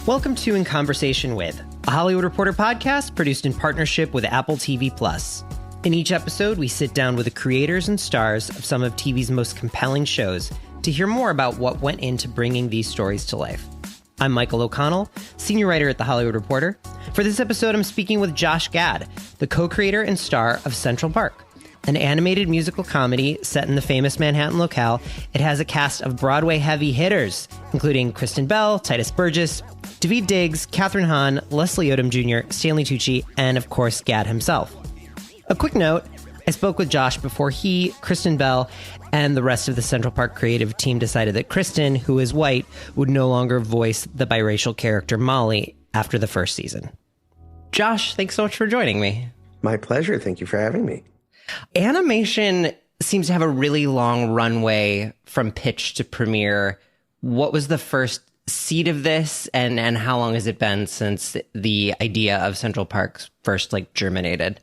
Welcome to In Conversation With, a Hollywood Reporter podcast produced in partnership with Apple TV+. In each episode, we sit down with the creators and stars of some of TV's most compelling shows to hear more about what went into bringing these stories to life. I'm Michael O'Connell, senior writer at The Hollywood Reporter. For this episode, I'm speaking with Josh Gad, the co-creator and star of Central Park, an animated musical comedy set in the famous Manhattan locale. It has a cast of Broadway heavy hitters, including Kristen Bell, Titus Burgess, Daveed Diggs, Kathryn Hahn, Leslie Odom Jr., Stanley Tucci, and of course, Gad himself. A quick note, I spoke with Josh before he, Kristen Bell, and the rest of the Central Park creative team decided that Kristen, who is white, would no longer voice the biracial character Molly after the first season. Josh, thanks so much for joining me. My pleasure. Thank you for having me. Animation seems to have a really long runway from pitch to premiere. What was the first seed of this, and how long has it been since the idea of Central Park first germinated?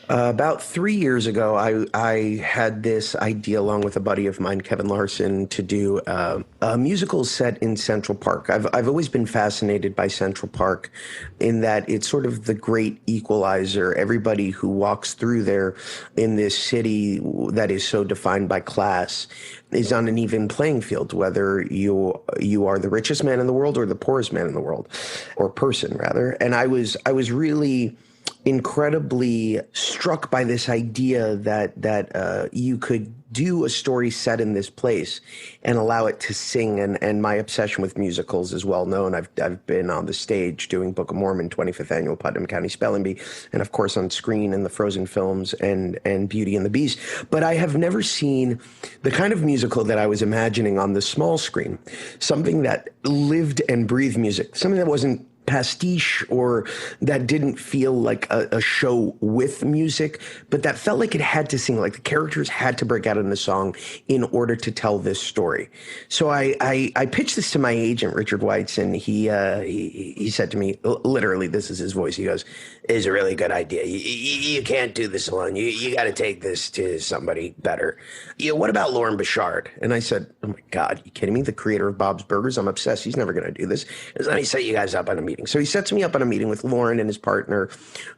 About 3 years ago, I had this idea along with a buddy of mine, Kevin Larson, to do a musical set in Central Park. I've always been fascinated by Central Park in that it's sort of the great equalizer. Everybody who walks through there in this city that is so defined by class is on an even playing field, whether you are the richest man in the world or the poorest man in the world, or person rather. And I was really incredibly struck by this idea that you could do a story set in this place and allow it to sing. And my obsession with musicals is well known. I've been on the stage doing Book of Mormon, 25th Annual Putnam County Spelling Bee, and of course on screen in the Frozen films and Beauty and the Beast. But I have never seen the kind of musical that I was imagining on the small screen, something that lived and breathed music, something that wasn't pastiche or that didn't feel like a show with music, but that felt like it had to sing, like the characters had to break out in the song in order to tell this story. So I pitched this to my agent, Richard Weitz, and he said to me, literally, this is his voice. He goes, "It's a really good idea. You can't do this alone. You got to take this to somebody better. What about Lauren Bouchard?" And I said, "Oh my God, you kidding me? The creator of Bob's Burgers. I'm obsessed. He's never going to do this. Let me set you guys up on a meeting." So he sets me up on a meeting with Lauren and his partner,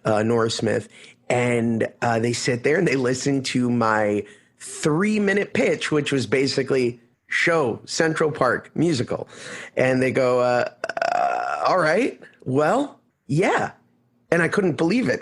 Nora Smith, and they sit there and they listen to my 3-minute pitch, which was basically show Central Park musical. And they go, all right, well, yeah. And I couldn't believe it.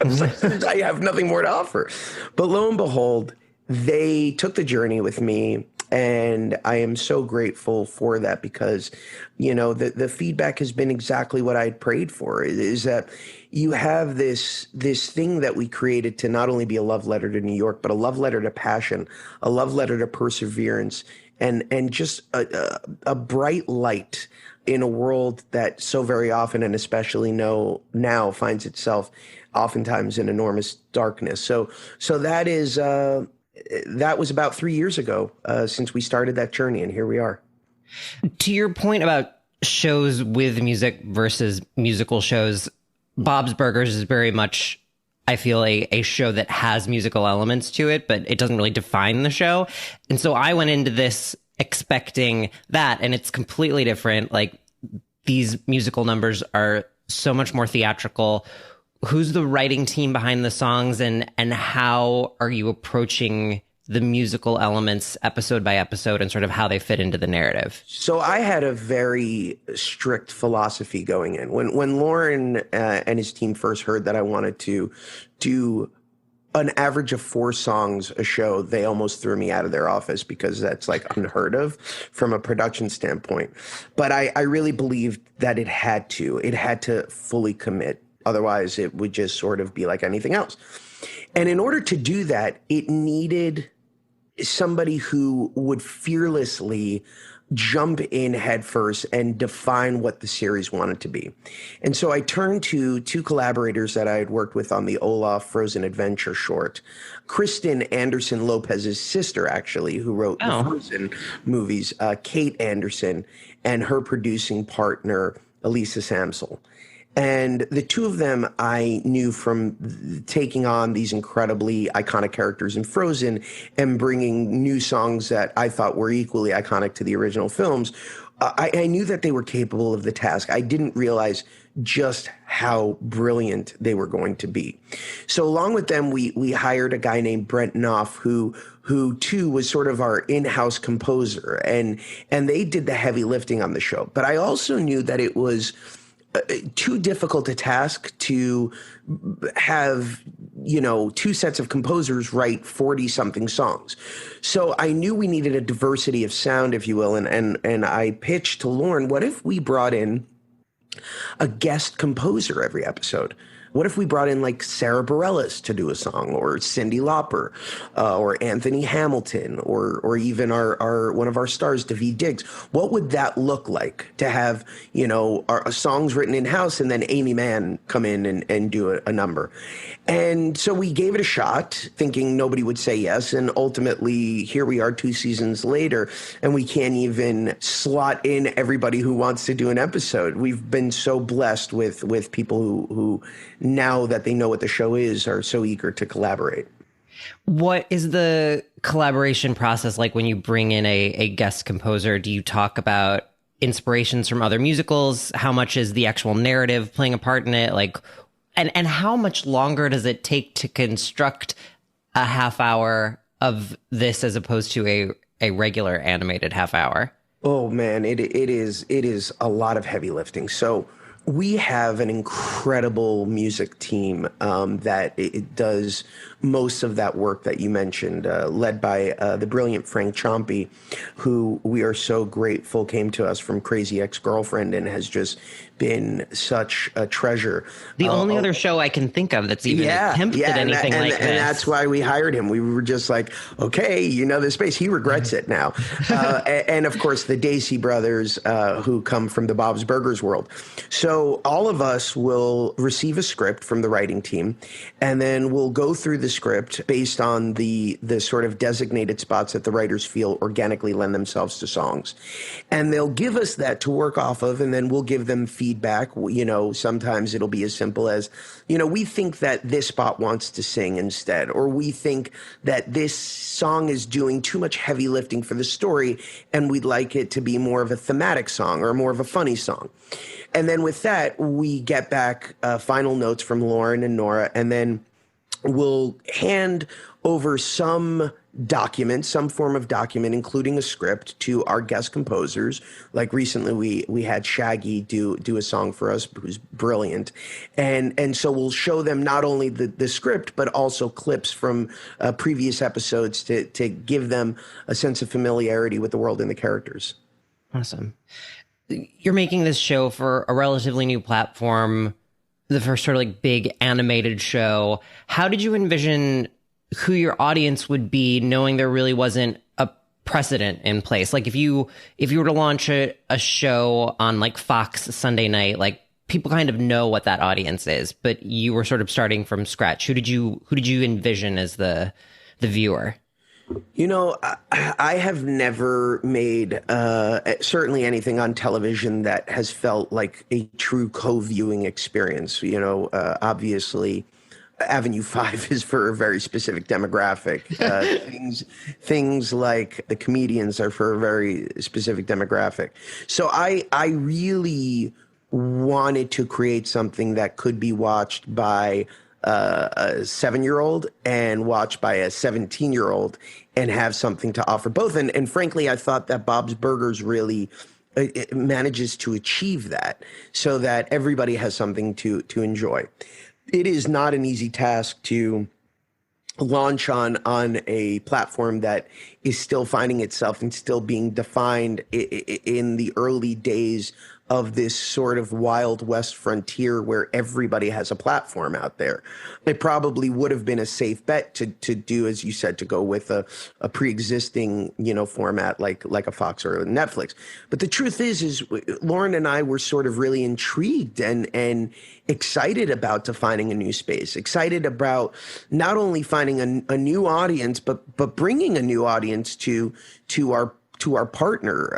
I was like, I have nothing more to offer. But lo and behold, they took the journey with me. And I am so grateful for that because, the feedback has been exactly what I had prayed for, is that you have this thing that we created to not only be a love letter to New York, but a love letter to passion, a love letter to perseverance, and just a bright light in a world that so very often, and especially now, finds itself oftentimes in enormous darkness. So that is... that was about 3 years ago since we started that journey, and here we are. To your point about shows with music versus musical shows, Bob's Burgers is very much, I feel, a show that has musical elements to it, but it doesn't really define the show. And so I went into this expecting that, and it's completely different. Like, these musical numbers are so much more theatrical. Who's the writing team behind the songs, and how are you approaching the musical elements episode by episode and sort of how they fit into the narrative? So I had a very strict philosophy going in. When Lauren and his team first heard that I wanted to do an average of 4 songs a show, they almost threw me out of their office because that's unheard of from a production standpoint. But I really believed that it had to fully commit. Otherwise, it would just sort of be like anything else. And in order to do that, it needed somebody who would fearlessly jump in headfirst and define what the series wanted to be. And so I turned to 2 collaborators that I had worked with on the Olaf Frozen Adventure short. Kristen Anderson Lopez's sister, actually, who wrote the Frozen movies, Kate Anderson, and her producing partner, Elisa Samsel. And the 2 of them I knew from taking on these incredibly iconic characters in Frozen and bringing new songs that I thought were equally iconic to the original films, I knew that they were capable of the task. I didn't realize just how brilliant they were going to be. So along with them, we hired a guy named Brent Knopf, who too was sort of our in-house composer, and they did the heavy lifting on the show. But I also knew that it was too difficult a task to have, two sets of composers write 40 something songs. So I knew we needed a diversity of sound, if you will. And I pitched to Lauren, what if we brought in a guest composer every episode? What if we brought in like Sarah Bareilles to do a song, or Cyndi Lauper, or Anthony Hamilton, or even our one of our stars, Daveed Diggs? What would that look like to have, our songs written in house and then Amy Mann come in and do a number? And so we gave it a shot, thinking nobody would say yes. And ultimately, here we are 2 seasons later, and we can't even slot in everybody who wants to do an episode. We've been so blessed with people who now that they know what the show is, are so eager to collaborate. What is the collaboration process like when you bring in a guest composer? Do you talk about inspirations from other musicals? How much is the actual narrative playing a part in it? And how much longer does it take to construct a half hour of this as opposed to a regular animated half hour? Oh man, it is a lot of heavy lifting. So we have an incredible music team that it does most of that work that you mentioned, led by the brilliant Frank Ciampi, who we are so grateful came to us from Crazy Ex-Girlfriend and has just been such a treasure. The only other show I can think of that's even attempted anything like this. And that's why we hired him. We were just like, okay, this space. He regrets it now. And of course, the Dacey brothers, who come from the Bob's Burgers world. So all of us will receive a script from the writing team, and then we'll go through the script based on the sort of designated spots that the writers feel organically lend themselves to songs. And they'll give us that to work off of, and then we'll give them feedback. Sometimes it'll be as simple as, we think that this spot wants to sing instead, or we think that this song is doing too much heavy lifting for the story, and we'd like it to be more of a thematic song or more of a funny song. And then with that, we get back final notes from Lauren and Nora, and then we'll hand over some form of document, including a script, to our guest composers. Like recently, we had Shaggy do a song for us, who's brilliant, and so we'll show them not only the script but also clips from previous episodes to give them a sense of familiarity with the world and the characters. Awesome. You're making this show for a relatively new platform, the first sort of big animated show. How did you envision who your audience would be, knowing there really wasn't a precedent in place? If you were to launch a show on Fox Sunday night, people kind of know what that audience is, but you were sort of starting from scratch. Who did you envision as the viewer? I have never made certainly anything on television that has felt like a true co-viewing experience. Obviously, Avenue 5 is for a very specific demographic. Things like the comedians are for a very specific demographic. So I really wanted to create something that could be watched by a 7-year-old and watched by a 17-year-old and have something to offer both. And frankly, I thought that Bob's Burgers really it manages to achieve that so that everybody has something to enjoy. It is not an easy task to launch on a platform that is still finding itself and still being defined in the early days of this sort of Wild West frontier where everybody has a platform out there. It probably would have been a safe bet to do, as you said, to go with a pre-existing, format like a Fox or a Netflix. But the truth is Lauren and I were sort of really intrigued and excited about defining a new space, excited about not only finding a new audience, but bringing a new audience to our partner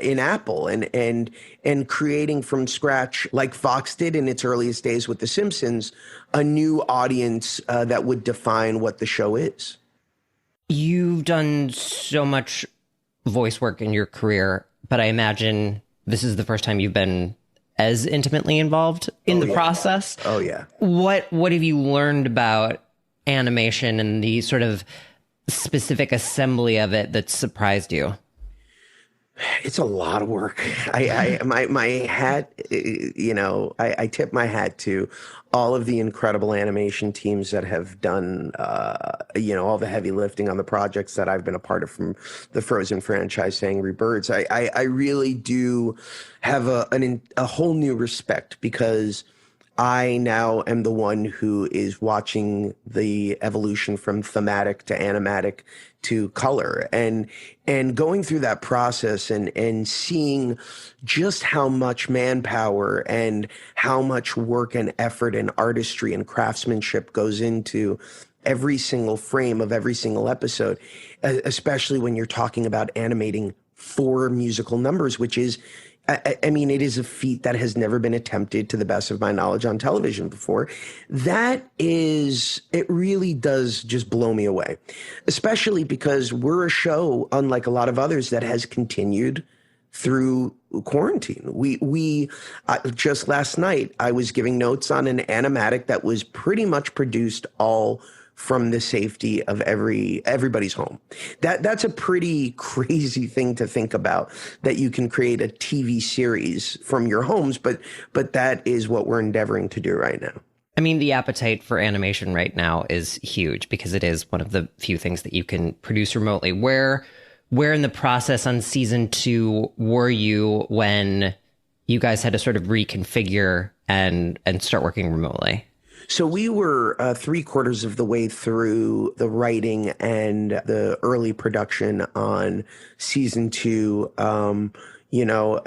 in Apple and creating from scratch, like Fox did in its earliest days with The Simpsons, a new audience that would define what the show is. You've done so much voice work in your career, but I imagine this is the first time you've been as intimately involved in the process. Oh, yeah. What have you learned about animation and the sort of specific assembly of it that surprised you? It's a lot of work. My hat, I tip my hat to all of the incredible animation teams that have done, all the heavy lifting on the projects that I've been a part of, from the Frozen franchise to Angry Birds. I really do have a whole new respect, because I now am the one who is watching the evolution from thematic to animatic to color, and going through that process and seeing just how much manpower and how much work and effort and artistry and craftsmanship goes into every single frame of every single episode, especially when you're talking about animating 4 musical numbers, which is, I mean, it is a feat that has never been attempted, to the best of my knowledge, on television before. It really does just blow me away, especially because we're a show, unlike a lot of others, that has continued through quarantine. We just last night, I was giving notes on an animatic that was pretty much produced all from the safety of everybody's home. That's a pretty crazy thing to think about, that you can create a TV series from your homes, but that is what we're endeavoring to do right now. I mean, the appetite for animation right now is huge, because it is one of the few things that you can produce remotely. Where in the process on season 2 were you when you guys had to sort of reconfigure and start working remotely? So we were 3/4 of the way through the writing and the early production on season 2,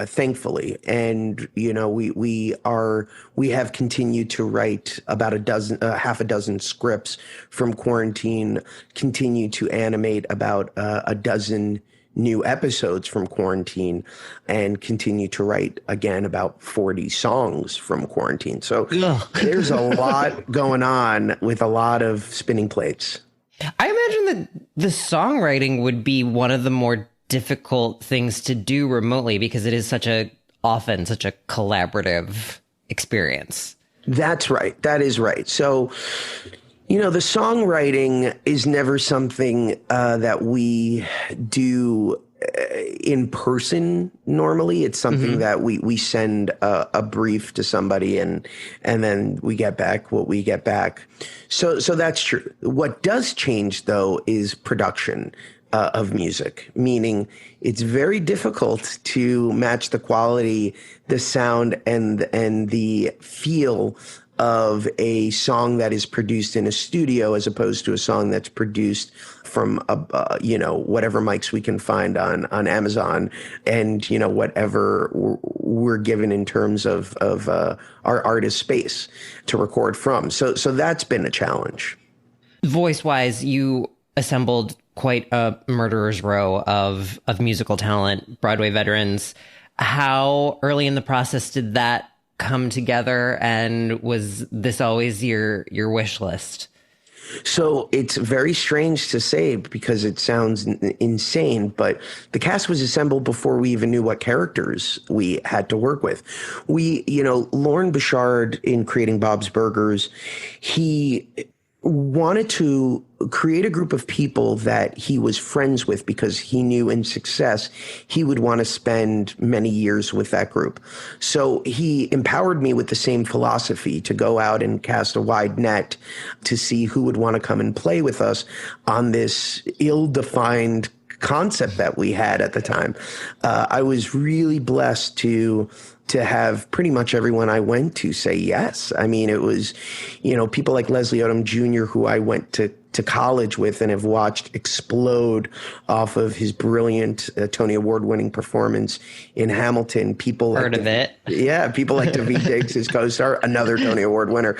thankfully. And, we have continued to write about half a dozen scripts from quarantine, continue to animate about a dozen new episodes from quarantine, and continue to write again about 40 songs from quarantine. So there's a lot going on with a lot of spinning plates. I imagine that the songwriting would be one of the more difficult things to do remotely, because it is often such a collaborative experience. That's right. That is right. So, the songwriting is never something that we do in person normally. It's something that we send a brief to somebody, and then we get back what we get back. So that's true. What does change, though, is production of music, meaning it's very difficult to match the quality, the sound, and the feel of a song that is produced in a studio, as opposed to a song that's produced from whatever mics we can find on Amazon, and whatever we're given in terms of our artist space to record from. So that's been a challenge. Voice wise, you assembled quite a murderer's row of musical talent, Broadway veterans. How early in the process did that come together, and was this always your wish list? So it's very strange to say, because it sounds insane, but the cast was assembled before we even knew what characters we had to work with. Lauren Bouchard, in creating Bob's Burgers, he wanted to create a group of people that he was friends with, because he knew in success he would want to spend many years with that group. So he empowered me with the same philosophy to go out and cast a wide net to see who would want to come and play with us on this ill-defined concept that we had at the time. I was really blessed to have pretty much everyone I went to say yes. I mean, it was, people like Leslie Odom Jr., who I went to college with and have watched explode off of his brilliant Tony Award-winning performance in Hamilton. People heard of it. Yeah, people like Daveed Diggs, his co-star, another Tony Award winner.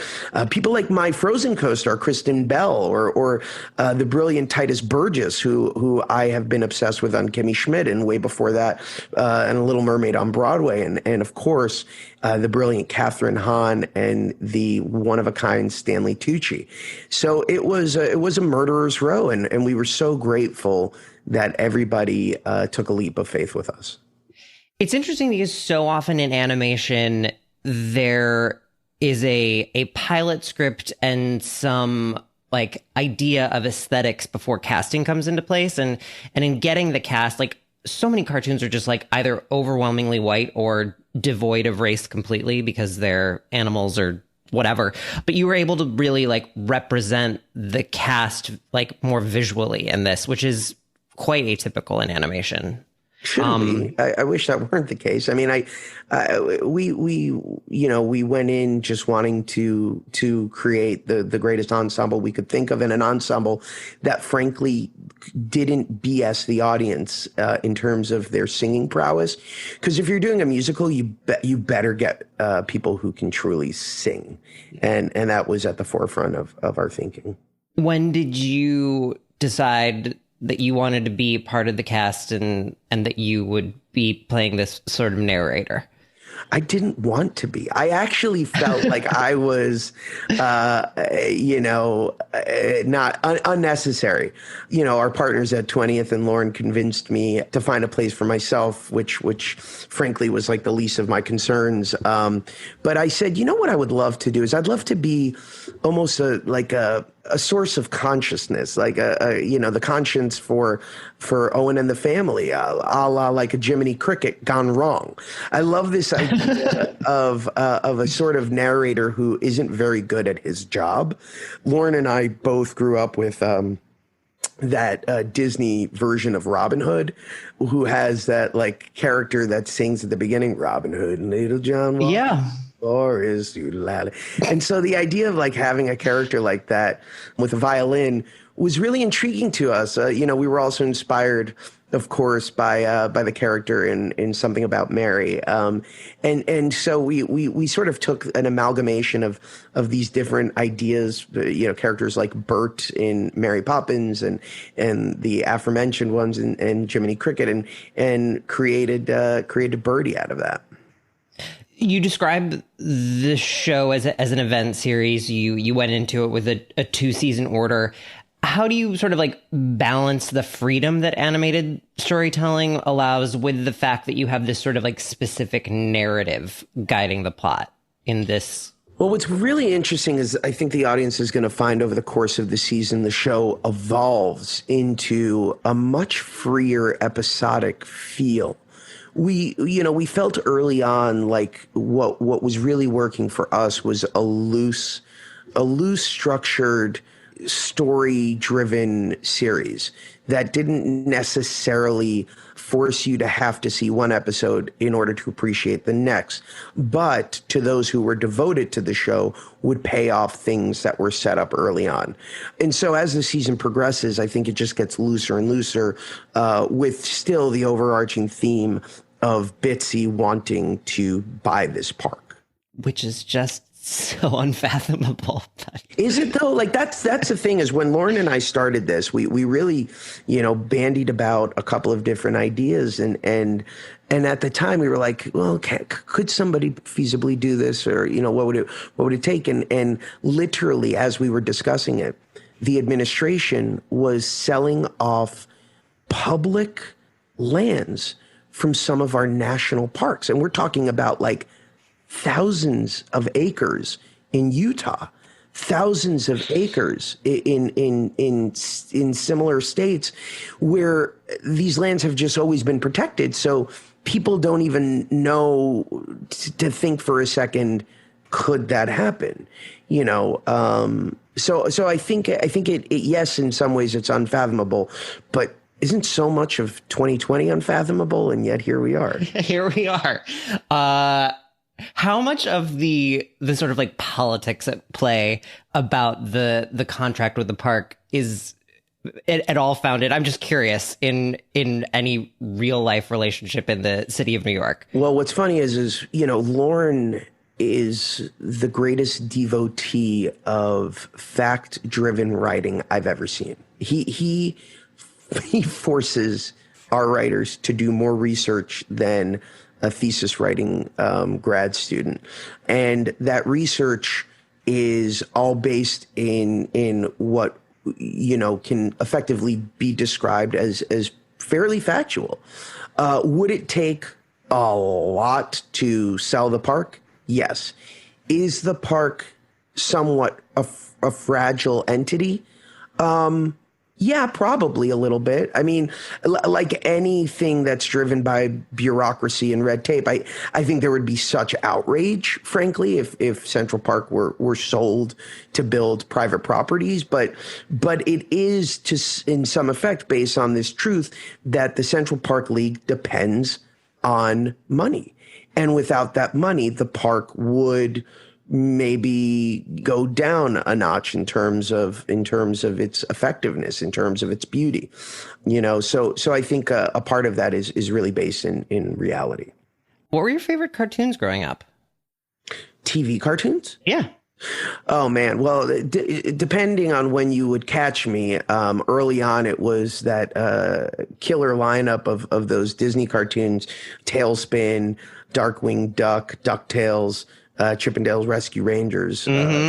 People like my Frozen co-star, Kristen Bell, or the brilliant Titus Burgess, who I have been obsessed with on Kimmy Schmidt, and way before that, and A Little Mermaid on Broadway, and of course, the brilliant Catherine Hahn and the one-of-a-kind Stanley Tucci. So it was a murderer's row, and we were so grateful that everybody took a leap of faith with us. It's interesting because so often in animation, there is a pilot script and some like idea of aesthetics before casting comes into place. And in getting the cast, like so many cartoons are just like either overwhelmingly white or devoid of race completely because they're animals or whatever. But you were able to really like represent the cast like more visually in this, which is quite atypical in animation. Shouldn't be. I wish that weren't the case. I mean, we went in just wanting to create the greatest ensemble we could think of, and an ensemble that frankly didn't BS the audience in terms of their singing prowess. Because if you're doing a musical, you better get people who can truly sing, and that was at the forefront of our thinking. When did you decide that you wanted to be part of the cast and that you would be playing this sort of narrator? I didn't want to be. I actually felt like I was, not unnecessary. Our partners at 20th and Lauren convinced me to find a place for myself, which frankly was like the least of my concerns. But I said, what I would love to do is I'd love to be almost a source of consciousness, like the conscience for Owen and the family, a la like a Jiminy Cricket gone wrong. I love this idea of a sort of narrator who isn't very good at his job. Lauren and I both grew up with that Disney version of Robin Hood, who has that like character that sings at the beginning, Robin Hood and Little John Walker. Yeah. Or is and so the idea of like having a character like that with a violin was really intriguing to us. We were also inspired, of course, by the character in Something About Mary, and so we sort of took an amalgamation of these different ideas, characters like Bert in Mary Poppins and the aforementioned ones in Jiminy Cricket, and created Birdie out of that. You described the show as an event series. You went into it with a 2-season order. How do you sort of like balance the freedom that animated storytelling allows with the fact that you have this sort of like specific narrative guiding the plot in this? Well, what's really interesting is I think the audience is going to find over the course of the season, the show evolves into a much freer episodic feel. We felt early on like what was really working for us was a loose structured, story-driven series that didn't necessarily force you to have to see one episode in order to appreciate the next, but to those who were devoted to the show would pay off things that were set up early on. And so as the season progresses, I think it just gets looser and looser, with still the overarching theme of Bitsy wanting to buy this park. Which is just so unfathomable. Is it though? Like that's the thing is when Lauren and I started this, we really, bandied about a couple of different ideas and at the time we were like, well, could somebody feasibly do this, or what would it take? And literally as we were discussing it, the administration was selling off public lands from some of our national parks, and we're talking about like thousands of acres in Utah, thousands of acres in similar states where these lands have just always been protected. So people don't even know to think for a second, could that happen? So I think it yes, in some ways it's unfathomable, but isn't so much of 2020 unfathomable? And yet here we are. Here we are. How much of the sort of like politics at play about the contract with the park is at all founded? I'm just curious in any real life relationship in the city of New York. Well, what's funny is Lauren is the greatest devotee of fact-driven writing I've ever seen. He forces our writers to do more research than a thesis writing grad student. And that research is all based in what, can effectively be described as fairly factual. Would it take a lot to sell the park? Yes. Is the park somewhat a fragile entity? Yeah, probably a little bit. I mean, like anything that's driven by bureaucracy and red tape, I think there would be such outrage, frankly, if Central Park were sold to build private properties. But it is in some effect based on this truth that the Central Park League depends on money. And without that money, the park would maybe go down a notch in terms of its effectiveness, in terms of its beauty, so I think a part of that is really based in reality. What were your favorite cartoons growing up? TV cartoons? Yeah. Oh man. Well, depending on when you would catch me, early on it was that killer lineup of those Disney cartoons: Tailspin, Darkwing Duck, DuckTales, Chippendales Rescue Rangers,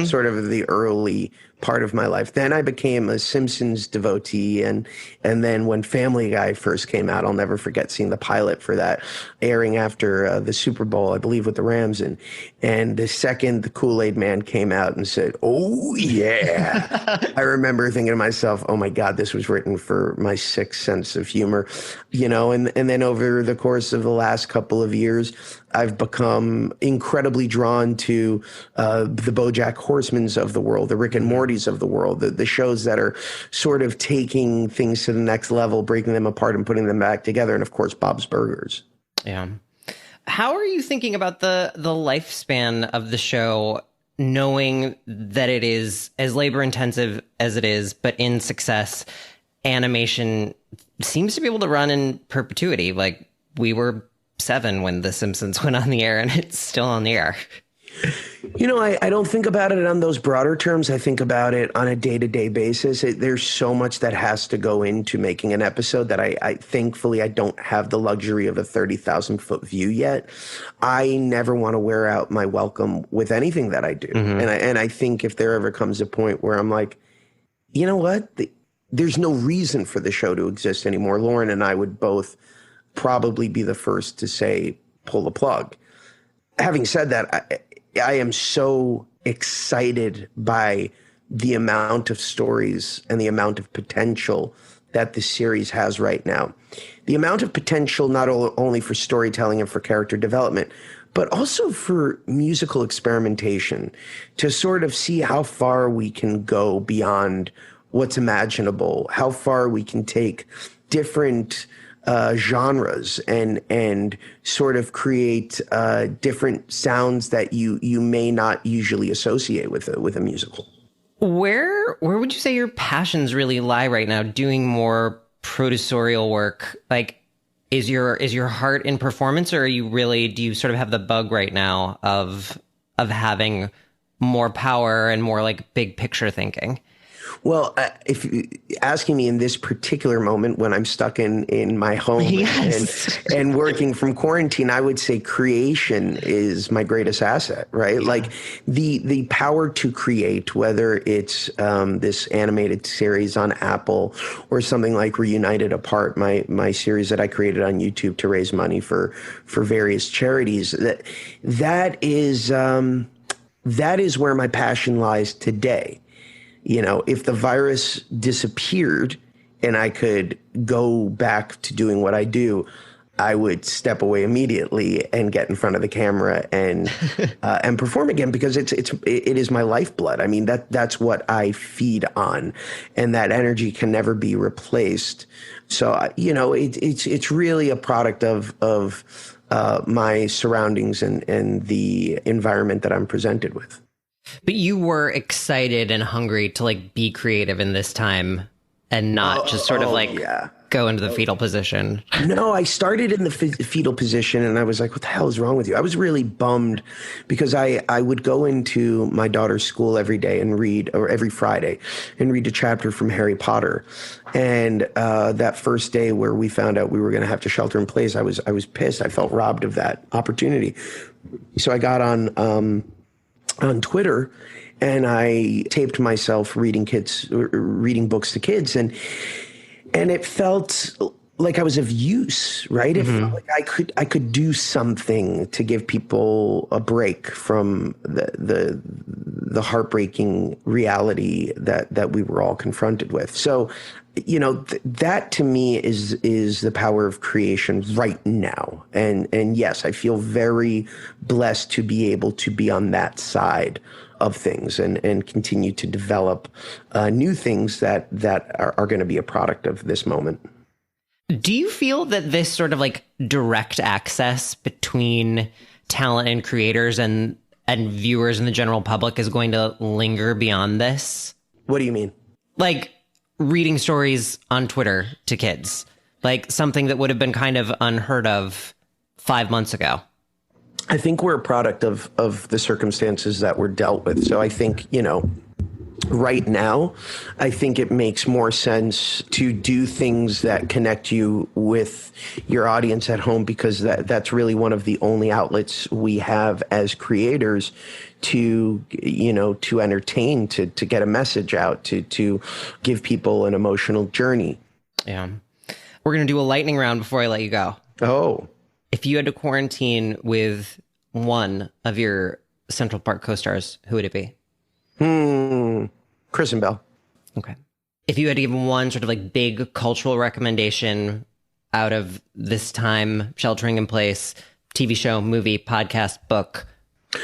sort of the early part of my life. Then I became a Simpsons devotee, and then when Family Guy first came out, I'll never forget seeing the pilot for that airing after the Super Bowl, I believe, with the Rams. And the second the Kool-Aid Man came out and said, "Oh yeah," I remember thinking to myself, "Oh my God, this was written for my sick sense of humor," And then over the course of the last couple of years, I've become incredibly drawn to the BoJack Horsemans of the world, the Rick and Mortys of the world, the shows that are sort of taking things to the next level, breaking them apart and putting them back together, and of course, Bob's Burgers. Yeah. How are you thinking about the lifespan of the show, knowing that it is as labor intensive as it is, but in success, animation seems to be able to run in perpetuity? Like, we were 7 when The Simpsons went on the air, and it's still on the air. I don't think about it on those broader terms. I think about it on a day-to-day basis. There's so much that has to go into making an episode that I thankfully, I don't have the luxury of a 30,000-foot view yet. I never want to wear out my welcome with anything that I do. And I think if there ever comes a point where I'm like, you know what? There's no reason for the show to exist anymore. Lauren and I would both probably be the first to say, pull the plug. Having said that, I am so excited by the amount of stories and the amount of potential that the series has right now. The amount of potential not only for storytelling and for character development, but also for musical experimentation, to sort of see how far we can go beyond what's imaginable, how far we can take different genres and sort of create different sounds that you may not usually associate with a musical. Where would you say your passions really lie right now? Doing more producerial work, like, is your heart in performance, or do you sort of have the bug right now of having more power and more like big picture thinking? Well, if asking me in this particular moment when I'm stuck in my home and working from quarantine, I would say creation is my greatest asset, right? Yeah. Like the power to create, whether it's this animated series on Apple or something like Reunited Apart, my series that I created on YouTube to raise money for various charities. That is where my passion lies today. If the virus disappeared and I could go back to doing what I do, I would step away immediately and get in front of the camera and perform again, because it is my lifeblood. I mean, that's what I feed on, and that energy can never be replaced. So, it's really a product of my surroundings and the environment that I'm presented with. But you were excited and hungry to like be creative in this time and not just sort of go into the fetal position. No, I started in the fetal position and I was like, what the hell is wrong with you? I was really bummed because I would go into my daughter's school every day and read, or every Friday, and read a chapter from Harry Potter. And that first day where we found out we were going to have to shelter in place, I was pissed. I felt robbed of that opportunity. So I got on Twitter, and I taped myself reading books to kids, and it felt like I was of use, right? It felt like I could do something to give people a break from the heartbreaking reality that we were all confronted with. So, that to me is the power of creation right now. And yes, I feel very blessed to be able to be on that side of things and continue to develop new things that are going to be a product of this moment. Do you feel that this sort of like direct access between talent and creators and viewers and the general public is going to linger beyond this? What do you mean? Like reading stories on Twitter to kids, like something that would have been kind of unheard of 5 months ago. I think we're a product of the circumstances that we're dealt with. So I think, right now, I think it makes more sense to do things that connect you with your audience at home, because that's really one of the only outlets we have as creators to entertain, to get a message out, to give people an emotional journey. Yeah. We're going to do a lightning round before I let you go. Oh. If you had to quarantine with one of your Central Park co-stars, who would it be? Kristen Bell. Okay. If you had to give one sort of like big cultural recommendation out of this time, sheltering in place, TV show, movie, podcast, book,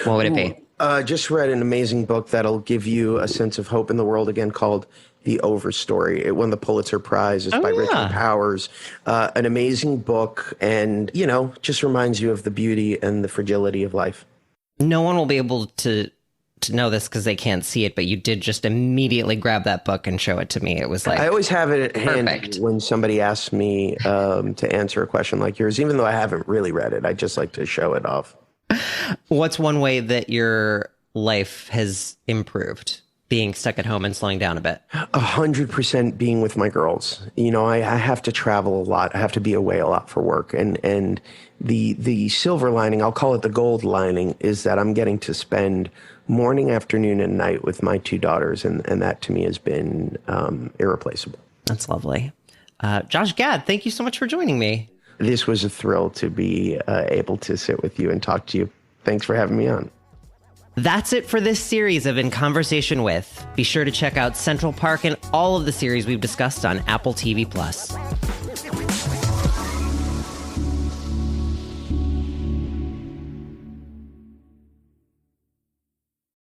what would it be? Just read an amazing book that'll give you a sense of hope in the world again, called The Overstory. It won the Pulitzer Prize. It's by Richard Powers. An amazing book, and, just reminds you of the beauty and the fragility of life. No one will be able to know this because they can't see it, but you did just immediately grab that book and show it to me. It was like, I always have it at hand perfect when somebody asks me to answer a question like yours, even though I haven't really read it. I just like to show it off. What's one way that your life has improved, being stuck at home and slowing down a bit? 100% being with my girls. I have to travel a lot. I have to be away a lot for work. And the silver lining, I'll call it the gold lining, is that I'm getting to spend morning, afternoon, and night with my two daughters. And that to me has been irreplaceable. That's lovely. Josh Gad, thank you so much for joining me. This was a thrill to be able to sit with you and talk to you. Thanks for having me on. That's it for this series of In Conversation With. Be sure to check out Central Park and all of the series we've discussed on Apple TV+.